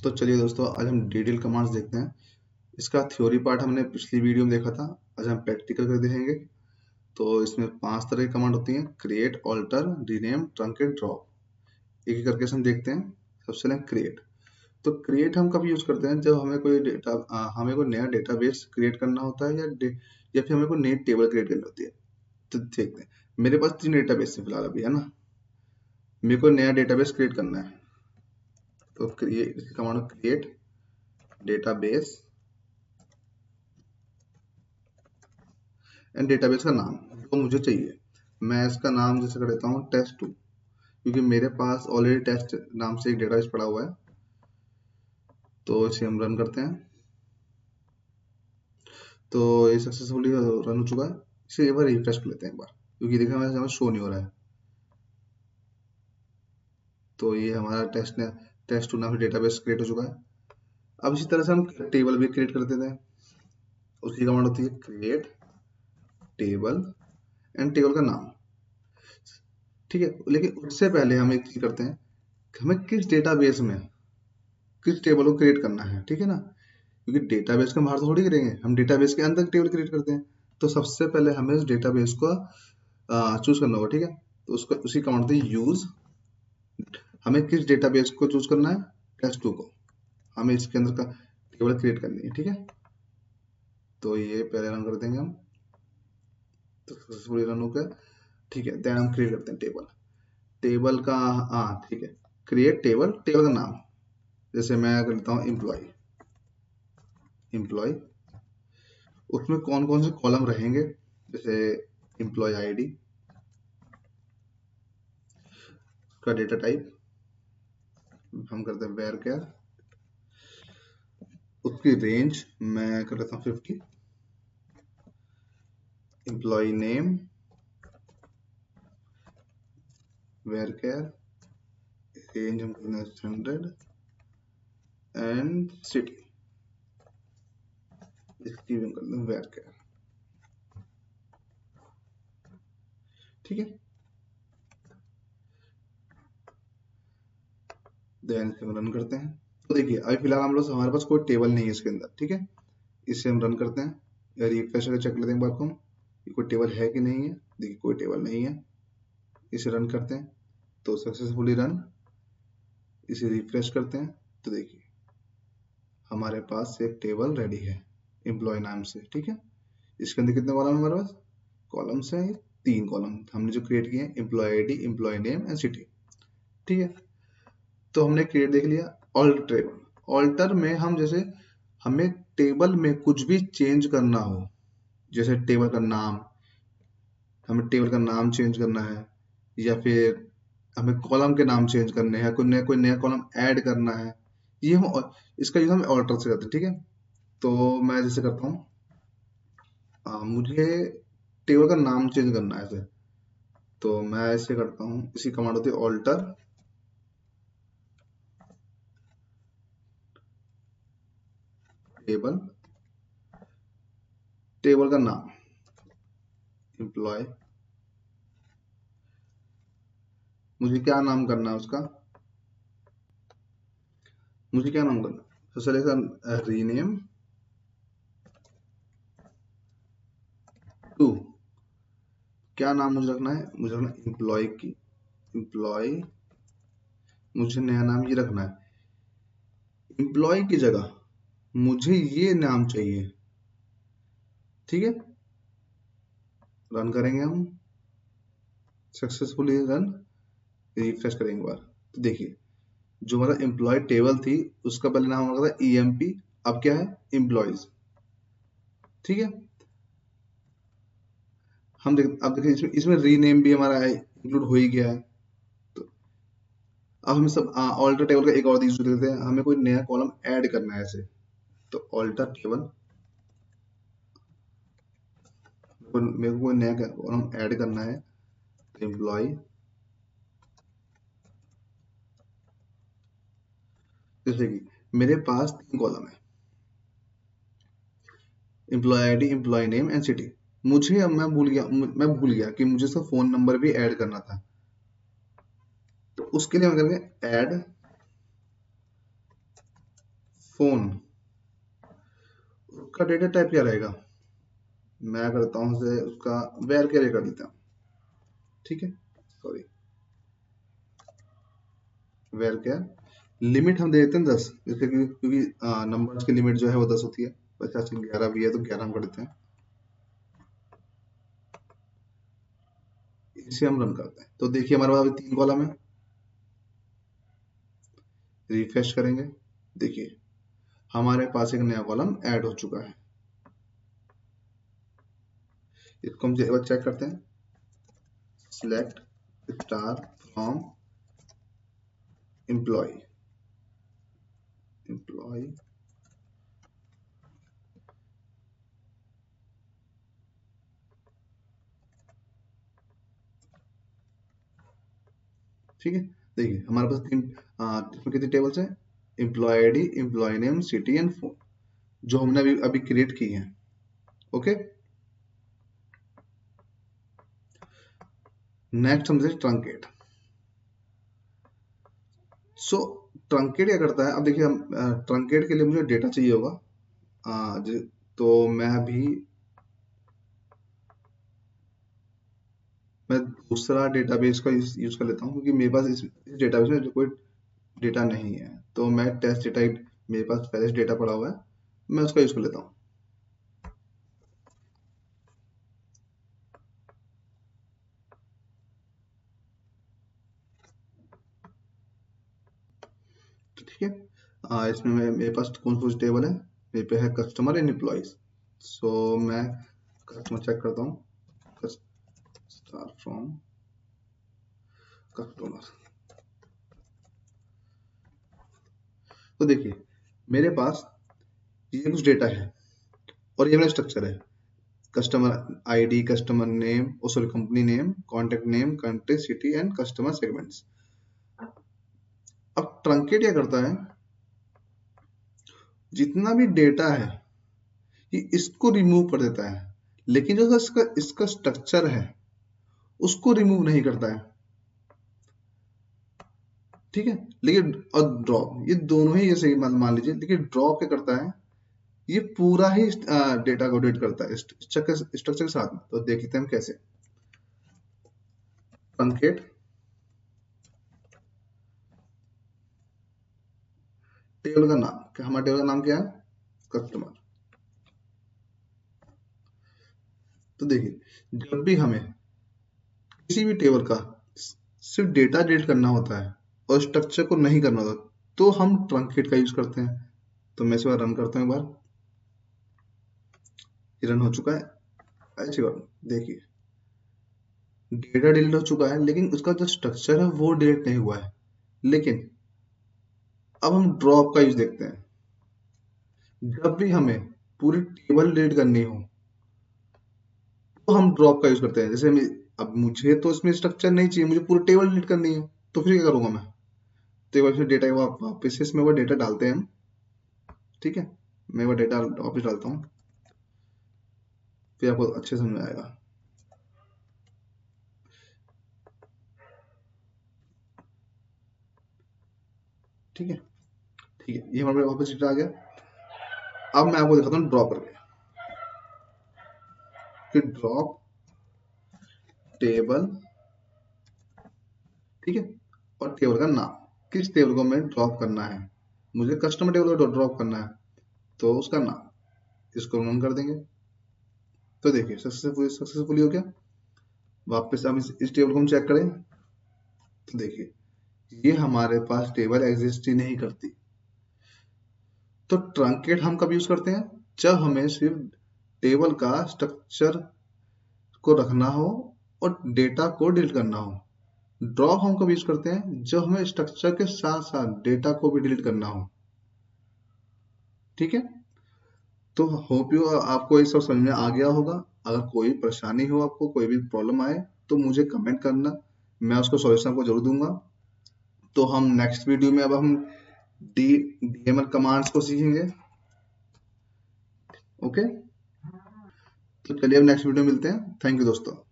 तो चलिए दोस्तों, आज हम डिटेल कमांड्स देखते हैं। इसका थ्योरी पार्ट हमने पिछली वीडियो में देखा था। आज हम प्रैक्टिकल कर देखेंगे। तो इसमें 5 तरह की कमांड होती हैं: create, alter, rename, truncate, drop. एक एक करके हम देखते हैं। सबसे पहले क्रिएट। तो क्रिएट हम कब यूज करते हैं? जब हमें कोई हमें कोई नया डेटाबेस क्रिएट करना होता है या फिर हमें कोई नई टेबल क्रिएट करनी होती है। तो देखते हैं, मेरे पास 3 डेटाबेस है फिलहाल अभी, है ना। मेरे को नया डेटाबेस क्रिएट करना है। तो create command, create database and database का नाम जो मुझे चाहिए। मैं इसका नाम जैसे कर देता हूँ टेस्ट2, क्योंकि मेरे पास ऑलरेडी टेस्ट नाम से एक डेटाबेस पड़ा हुआ है। तो इसे हम रन करते हैं। तो ये सक्सेसफुली रन हो चुका है। इसे एक बार रिफ्रेश कर लेते हैं एक बार, क्योंकि देखा हमें शो नहीं हो रहा है। तो ये हमारा टेस्ट2 नाम से डेटाबेस क्रिएट हो चुका है। अब इसी तरह से हम टेबल भी क्रिएट कर देते हैं। उसकी कमांड होती है क्रिएट टेबल एंड टेबल का नाम। ठीक है, लेकिन उससे पहले हम एक चीज करते हैं, हमें किस डेटाबेस में किस टेबल को क्रिएट करना है। ठीक है ना, क्योंकि डेटाबेस को हम बाहर थोड़ी करेंगे, हम डेटाबेस के अंदर टेबल क्रिएट करते हैं। तो सबसे पहले हमें उस डेटाबेस को चूज करना होगा। ठीक है, तो उसका उसी कमांड होती है यूज। हमें किस डेटाबेस को चूज करना है? टेस्ट2 को। हमें इसके अंदर का टेबल क्रिएट करनी है। ठीक है, तो ये पहले रन कर देंगे हम। तो सक्सेसफुली रन हो गया। ठीक है, देन हम क्रिएट करते हैं टेबल का। हाँ ठीक है, क्रिएट टेबल का नाम। जैसे मैं कर लेता हूँ एम्प्लॉय। उसमें कौन कौन से कॉलम रहेंगे? जैसे एम्प्लॉय आईडी, का डेटा टाइप हम करते हैं वेयर केयर, उसकी रेंज मैं कर लेता हूँ 50, employee name varchar, range हम करते हैं 100 एंड सिटी, इसकी भी हम करते हैं वेयर केयर। ठीक है, देन इसे हम रन करते हैं। तो देखिए, अभी फिलहाल हमारे पास कोई टेबल नहीं है इसके अंदर। ठीक है, इसे हम रन करते हैं या रिफ्रेश करके चेक लेते हैं एक बार को हम, कोई टेबल है कि नहीं है। देखिए कोई टेबल नहीं है। इसे रन करते हैं तो सक्सेसफुली रन। इसे रिफ्रेश करते हैं तो देखिए हमारे पास एक टेबल रेडी है एम्प्लॉय नाम से। ठीक है, इसके अंदर कितने कॉलम है हमारे पास? कॉलम्स हैं 3 कॉलम हमने जो क्रिएट किए हैं, employee ID, employee name and city. ठीक है, तो हमने क्रिएट देख लिया। ऑल्टर टेबल, ऑल्टर में हम जैसे हमें टेबल में कुछ भी चेंज करना हो, जैसे टेबल का नाम, हमें टेबल का नाम चेंज करना है, या फिर हमें कॉलम के नाम चेंज करने हैं, कोई नया कॉलम ऐड करना है, ये हम इसका यूज हम ऑल्टर से करते हैं। ठीक है, तो मैं जैसे करता हूँ, मुझे टेबल का नाम चेंज करना है ऐसे। तो मैं ऐसे करता हूँ, इसी कमांड होती है ऑल्टर टेबल का नाम, एम्प्लॉय, मुझे क्या नाम करना है उसका, मुझे क्या नाम करना है? तो चलिए रीनेम टू, क्या नाम मुझे रखना है? मुझे रखना है एम्प्लॉय, मुझे नया नाम ये रखना है। एम्प्लॉय की जगह मुझे ये नाम चाहिए। ठीक है, रन करेंगे हम, सक्सेसफुली रन। रिफ्रेश करेंगे बार तो देखिए जो हमारा एम्प्लॉय टेबल थी उसका पहले नाम हमारा था EMP, अब क्या है? एम्प्लॉयज। ठीक है, अब देखिए इसमें रीनेम भी हमारा इंक्लूड हो ही गया है। तो अब हम सब ऑल्टर टेबल का एक और यूज देते हैं, हमें कोई नया कॉलम ऐड करना है ऐसे। तो ऑल्टर टेबल, मेरे को कोई नया कॉलम ऐड करना है, एम्प्लॉय, जैसे कि मेरे पास 3 कॉलम है, employee ID, employee name and city. मुझे अब मैं भूल गया कि मुझे इसका फोन नंबर भी ऐड करना था। तो उसके लिए हम करेंगे ऐड फोन, उसका डेटा टाइप क्या रहेगा? मैं करता हूँ से उसका वेर कैरियर कर देता हूँ, ठीक है, सॉरी वेर क्या, लिमिट हम दे देते हैं 10, जैसे कि क्योंकि नंबर्स की लिमिट जो है वो 10 होती है, 50 से 11 भी है तो 11 हम कर देते हैं। इसे हम रन करते हैं तो देखिए हमारे पास अभी 3 कॉलम है। रिफ्रेश करेंगे, देखिए हमारे पास एक नया कॉलम ऐड हो चुका है। इसको हम चेक करते हैं, select star from employee, employee ठीक है। देखिए हमारे पास इसमें कितनी टेबल्स हैं, employee ID, employee name, city and phone, जो हमने अभी अभी क्रिएट की है। ओके, नेक्स्ट हम ट्रंकेट। सो ट्रंकेट क्या करता है, अब देखिए हम ट्रंकेट के लिए मुझे डेटा चाहिए होगा, तो मैं दूसरा डेटाबेस का यूज कर लेता हूँ, क्योंकि मेरे पास इस डेटाबेस में कोई डेटा नहीं है, तो मैं टेस्ट डेटा, मेरे पास पहले से डेटा पड़ा हुआ है, मैं उसका यूज कर लेता हूँ। तो ठीक है, इसमें मेरे पास कौन सी टेबल है, मेरे पे है कस्टमर एंड एम्प्लॉयज। सो मैं कस्टमर चेक करता हूँ, स्टार फ्रॉम कस्टमर। तो देखिए मेरे पास ये कुछ डेटा है और ये मेरा स्ट्रक्चर है, customer ID, customer name, sorry company name, contact name, country, city and customer segments. अब ट्रंकेट क्या करता है, जितना भी डेटा है ये इसको रिमूव कर देता है, लेकिन जो इसका इसका स्ट्रक्चर है उसको रिमूव नहीं करता है, ठीक है। लेकिन और ड्रॉप, ये दोनों ही जैसे मान लीजिए, लेकिन ड्रॉप क्या करता है, ये पूरा ही डेटा को अपडेट करता है स्ट्रक्चर के साथ में। तो देख लेते हैं हम कैसे। ट्रंकेट टेबल का नाम क्या, हमारे टेबल का नाम क्या है, कस्टमर। तो देखिए जब भी हमें किसी भी टेबल का सिर्फ डेटा डिलीट करना होता है और स्ट्रक्चर को नहीं करना होता, तो हम ट्रंकेट का यूज करते हैं। तो मैं इसे रन करता हूँ एक बार, ये रन हो चुका है। ऐसी बात देखिए, डेटा डिलीट हो चुका है लेकिन उसका जो स्ट्रक्चर है वो डिलीट नहीं हुआ है। लेकिन अब हम ड्रॉप का यूज देखते हैं, जब भी हमें पूरी टेबल डिलीट करनी हो तो हम ड्रॉप का यूज करते हैं। जैसे अब मुझे तो इसमें स्ट्रक्चर नहीं चाहिए, मुझे पूरी टेबल डिलीट करनी है, तो फिर क्या करूंगा मैं, तो एक बार डेटा वापस इसमें वो डेटा डालते हैं हम, ठीक है। मैं वो डेटा वापस डालता हूँ, फिर आपको अच्छे समझ में आएगा। ठीक है, ठीक है, ये हमारे वापस डेटा आ गया। अब मैं आपको दिखाता हूँ ड्रॉ करके, कि ड्रॉप टेबल, ठीक है, और टेबल का नाम, किस टेबल को मैं ड्रॉप करना है, मुझे कस्टमर टेबल को ड्रॉप करना है, तो उसका नाम, इसको रन कर देंगे। तो देखिए सक्सेसफुली हो गया। वापस हम इस टेबल को हम चेक करें, तो देखिए ये हमारे पास टेबल एग्जिस्ट ही नहीं करती। तो ट्रंकेट हम कब यूज करते हैं, जब हमें सिर्फ टेबल का स्ट्रक्चर को रखना हो और डेटा को डिलीट करना हो। ड्रॉप हम कब यूज करते हैं, जब हमें स्ट्रक्चर के साथ साथ डेटा को भी डिलीट करना हो, ठीक है। तो होप यू आपको ये सब समझ में आ गया होगा। अगर कोई परेशानी हो, आपको कोई भी प्रॉब्लम आए, तो मुझे कमेंट करना, मैं उसको सॉल्यूशन आपको जरूर दूंगा। तो हम नेक्स्ट वीडियो में अब हम डीएमएल कमांड्स को सीखेंगे। ओके, तो चलिए अब नेक्स्ट वीडियो में मिलते हैं। थैंक यू दोस्तों।